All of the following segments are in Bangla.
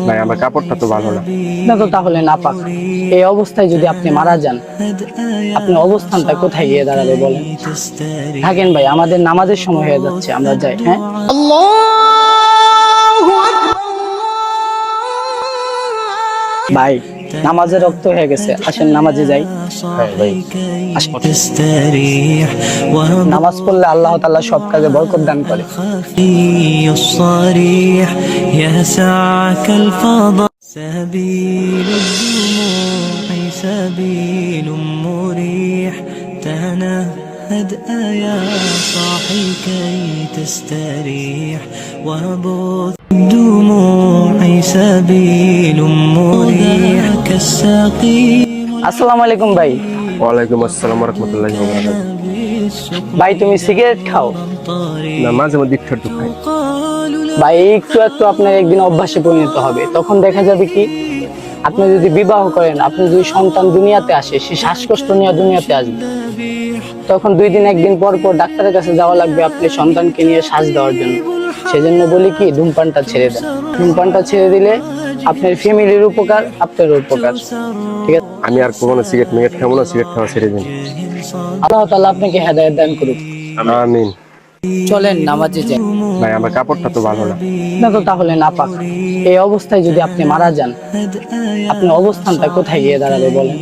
ভাই আমার কাপড়টা তো ভালো না। না তো তাহলে নাপাক। এই অবস্থায় যদি আপনি মারা যান, আপনার অবস্থানটা কোথায় গিয়ে দাঁড়াবে বলেন? থাকেন ভাই, আমাদের নামাজের সময় হয়ে যাচ্ছে, আমরা যাই। হ্যাঁ, ভাই নামাজের রক্ত হয়ে গেছে, আসেন নামাজে যাই। হ্যাঁ ভাই। আসেন। নামাজ পড়লে আল্লাহ তাআলা সব কাজে বরকত দান করে। الصريح يسعك الفضاء سبيل الدموع سبيل مريح تنهد يا صاحي كي تستريح وبث الدموع سبيل مريح كالسقيم আসসালামু আলাইকুম ভাই। ওয়ালাইকুম আসসালাম ওয়া রাহমাতুল্লাহি ওয়া বারাকাতুহু। ভাই তুমি সিগারেট খাও? না, মাঝে মধ্যে একটু খাই। ভাই একটু একটু আপনার একদিন অভ্যাসে পরিণত হবে, তখন দেখা যাবে কি আপনি যদি বিবাহ করেন, আপনি যদি সন্তান দুনিয়াতে আসে, সে শ্বাসকষ্ট নিয়ে দুনিয়াতে আসবে, তখন 2 দিন 1 দিন পর পর ডাক্তারের কাছে যাওয়া লাগবে আপনি সন্তানকে নিয়ে শ্বাস দেওয়ার জন্য। সেজন্য বলি কি ধূমপানটা ছেড়ে দেন। ধূমপানটা ছেড়ে দিলে আপনার ফ্যামিলির উপকার, আপনার উপকার। ঠিক আছে? আমি আর কখনো সিগারেট খাবো না, সিগারেট খাওয়া ছেড়ে দিন। আল্লাহ তাআলা আপনাকে হেদায়েত দান করুক। আমিন। চলেন নামাজে যাই। ভাই আমার কাপড়টা তো ভালো না। না তো তাহলে নাপাক। এই অবস্থায় যদি আপনি মারা যান, আপনার অবস্থানটা কোথায় গিয়ে দাঁড়াবে বলেন?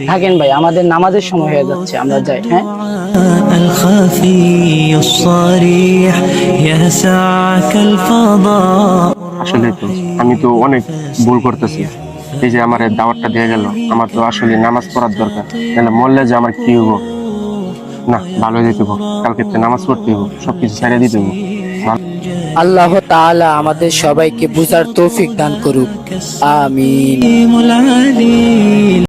থাকেন ভাই, আমাদের নামাজের সময় হয়ে যাচ্ছে, আমরা যাই। হ্যাঁ, الخفي الصريح يسعك الفضاء আসলে তো আমি তো অনেক ভুল করতেছি। এই যে আমার এই দাওয়াতটা দিয়ে গেল, আমার তো আসলে নামাজ পড়ার দরকার। তাহলে মরলে যে আমার কি হবো? না, ভালো হয়ে যেতে হবো। কালকে তো নামাজ পড়তে হবো, সবকিছু ছেড়ে দিতে হবো। আল্লাহ তাআলা আমাদের সবাইকে বুঝার তৌফিক দান করুক। আমিন।